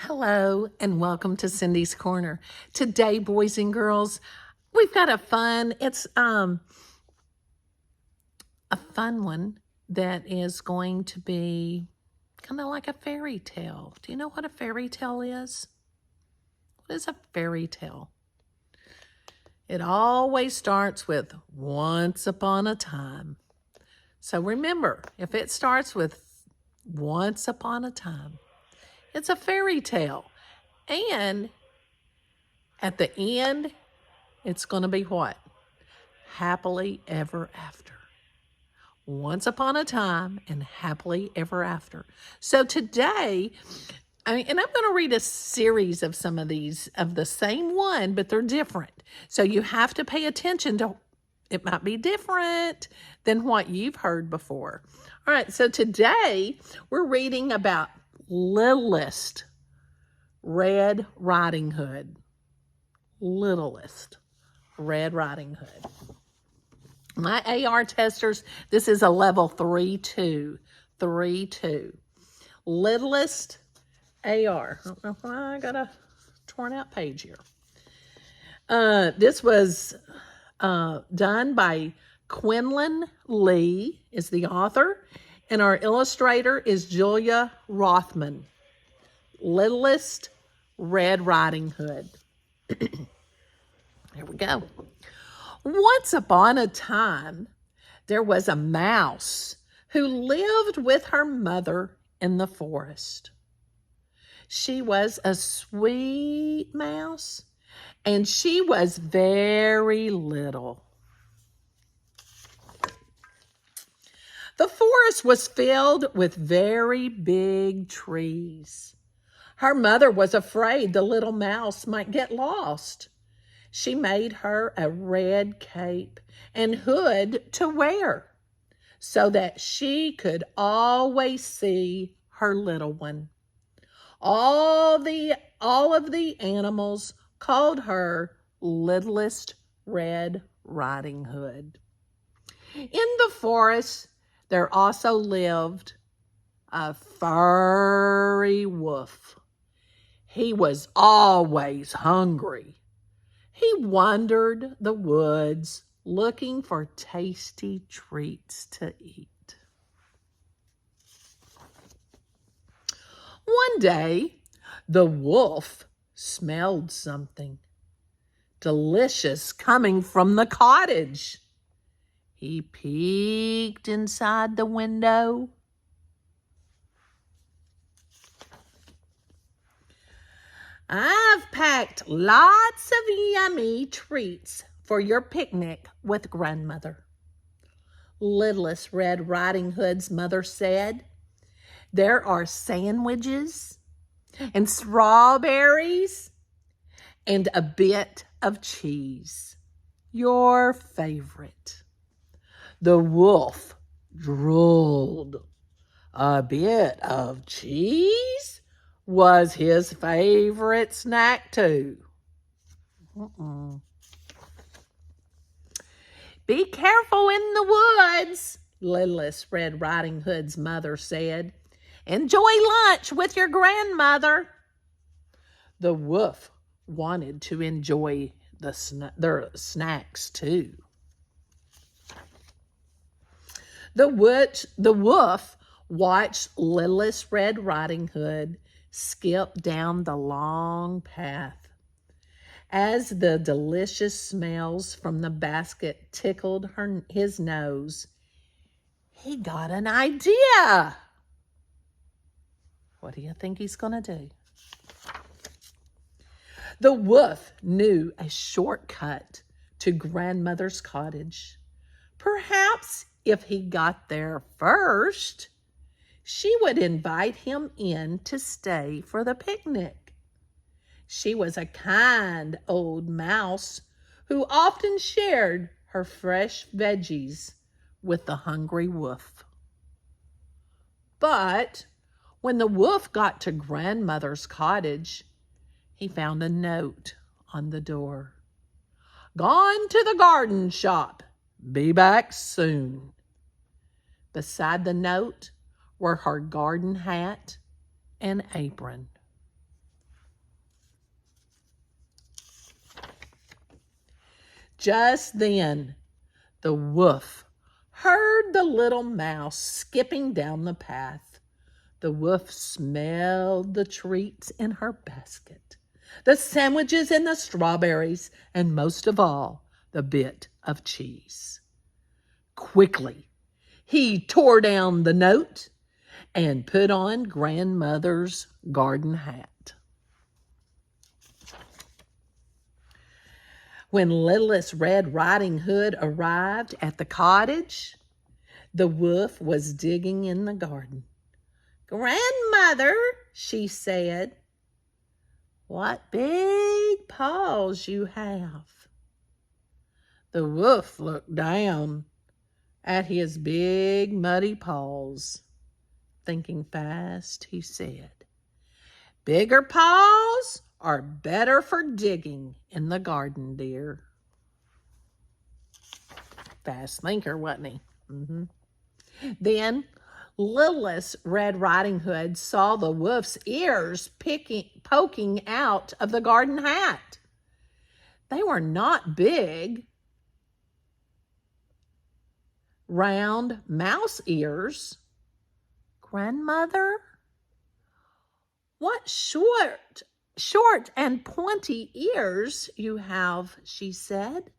Hello and welcome to Cindy's Corner. Today, boys and girls, we've got a fun one that is going to be kind of like a fairy tale. Do you know what a fairy tale is? What is a fairy tale? It always starts with once upon a time. So remember, if it starts with once upon a time, it's a fairy tale. And at the end, it's going to be what? Happily ever after. Once upon a time and happily ever after. So today, I'm going to read a series of some of these of the same one, but they're different. So you have to pay attention to it might be different than what you've heard before. All right, so today we're reading about Littlest, Red Riding Hood. Littlest, Red Riding Hood. My AR testers, this is a level 3-2. 3-2. Littlest AR. I don't know why I got a torn out page here. This was done by Quinlan Lee, is the author, and our illustrator is Julia Rothman. Littlest Red Riding Hood. Here we go. Once upon a time, there was a mouse who lived with her mother in the forest. She was a sweet mouse, and she was very little. The forest was filled with very big trees. Her mother was afraid the little mouse might get lost. She made her a red cape and hood to wear so that she could always see her little one. All of the animals called her Littlest Red Riding Hood. In the forest, there also lived a furry wolf. He was always hungry. He wandered the woods looking for tasty treats to eat. One day, the wolf smelled something delicious coming from the cottage. He peeked inside the window. I've packed lots of yummy treats for your picnic with grandmother. Littlest Red Riding Hood's mother said, there are sandwiches and strawberries and a bit of cheese, your favorite. The wolf drooled. A bit of cheese was his favorite snack too. Be careful in the woods, Littlest Red Riding Hood's mother said. Enjoy lunch with your grandmother. The wolf wanted to enjoy their snacks too. The wolf watched Littlest Red Riding Hood skip down the long path. As the delicious smells from the basket tickled his nose, he got an idea. What do you think he's going to do? The wolf knew a shortcut to grandmother's cottage. Perhaps if he got there first, she would invite him in to stay for the picnic. She was a kind old mouse who often shared her fresh veggies with the hungry wolf. But when the wolf got to grandmother's cottage, he found a note on the door. Gone to the garden shop. Be back soon. Beside the note were her garden hat and apron. Just then, the wolf heard the little mouse skipping down the path. The wolf smelled the treats in her basket, the sandwiches and the strawberries, and most of all, the bit of cheese. Quickly, he tore down the note and put on grandmother's garden hat. When Littlest Red Riding Hood arrived at the cottage, the wolf was digging in the garden. "Grandmother," she said, "what big paws you have." The wolf looked down at his big muddy paws. Thinking fast, he said, "Bigger paws are better for digging in the garden, dear." Fast thinker, wasn't he? Then Littlest Red Riding Hood saw the wolf's ears poking out of the garden hat. They were not big, round mouse ears. "Grandmother, what short and pointy ears you have," she said.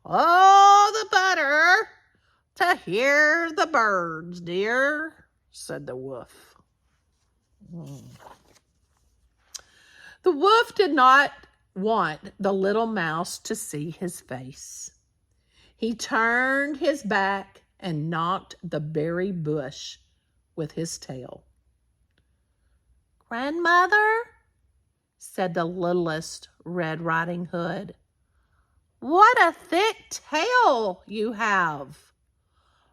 "Oh, the better to hear the birds, dear," said the wolf. The wolf did not want the little mouse to see his face. He turned his back and knocked the berry bush with his tail. "Grandmother," said the Littlest Red Riding Hood, "what a thick tail you have.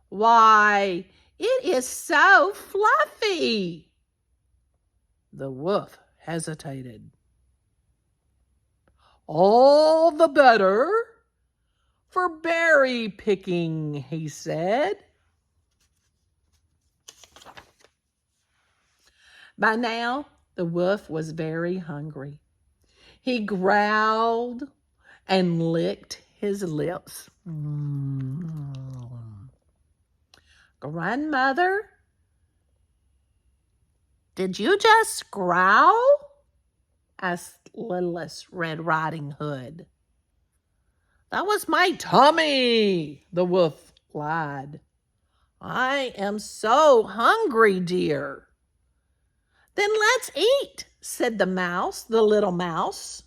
Why, it is so fluffy." The wolf hesitated. "All the better for berry picking," he said. By now, the wolf was very hungry. He growled and licked his lips. "Grandmother, did you just growl?" asked Littlest Red Riding Hood. "That was my tummy," the wolf lied. "I am so hungry, dear." "Then let's eat," said the little mouse.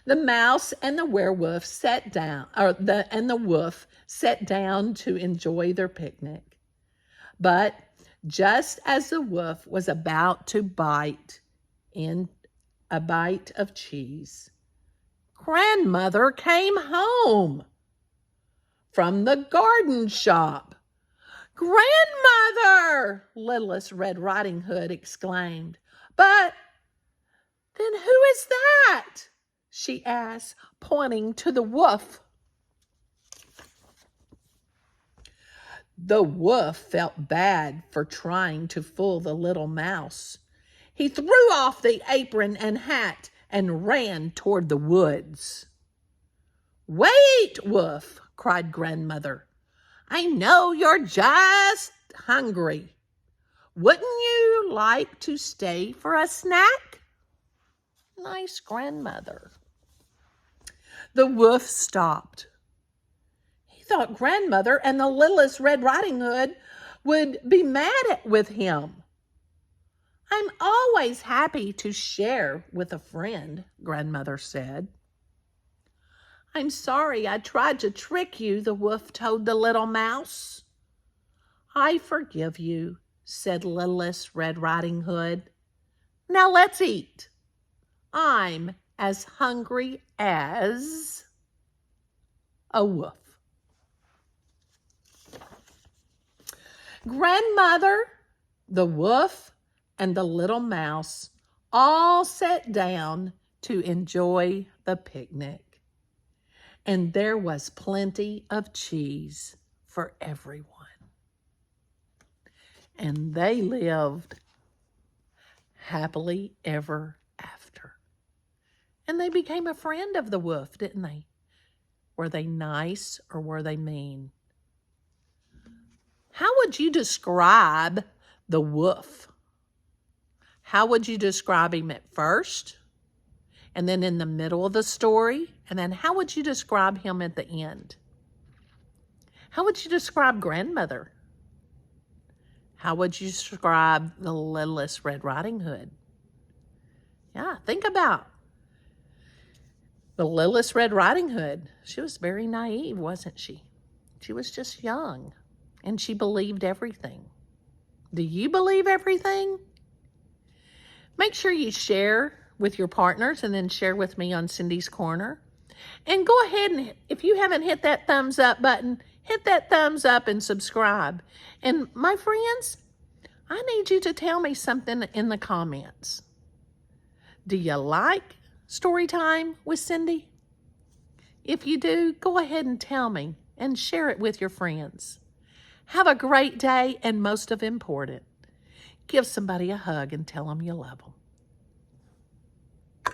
The mouse and the werewolf sat down, and the wolf sat down to enjoy their picnic. But just as the wolf was about to bite in a bite of cheese, Grandmother came home from the garden shop. "Grandmother!" Littlest Red Riding Hood exclaimed. "But then who is that?" she asked, pointing to the wolf. The wolf felt bad for trying to fool the little mouse. He threw off the apron and hat and ran toward the woods. "Wait, Wolf!" cried Grandmother. "I know you're just hungry. Wouldn't you like to stay for a snack?" Nice grandmother. The wolf stopped. He thought Grandmother and the Littlest Red Riding Hood would be mad with him. "I'm always happy to share with a friend," Grandmother said. "I'm sorry I tried to trick you," the wolf told the little mouse. "I forgive you," said Littlest Red Riding Hood. "Now let's eat. I'm as hungry as a wolf." Grandmother, the wolf, and the little mouse all sat down to enjoy the picnic. And there was plenty of cheese for everyone. And they lived happily ever after. And they became a friend of the wolf, didn't they? Were they nice or were they mean? How would you describe the wolf? How would you describe him at first? And then in the middle of the story? And then how would you describe him at the end? How would you describe grandmother? How would you describe the Littlest Red Riding Hood? Yeah, think about the Littlest Red Riding Hood. She was very naive, wasn't she? She was just young, and she believed everything. Do you believe everything? Make sure you share with your partners and then share with me on Cindy's Corner. And go ahead and, if you haven't hit that thumbs up button, hit that thumbs up and subscribe. And my friends, I need you to tell me something in the comments. Do you like Storytime with Cindy? If you do, go ahead and tell me and share it with your friends. Have a great day, and most of important, give somebody a hug and tell them you love them.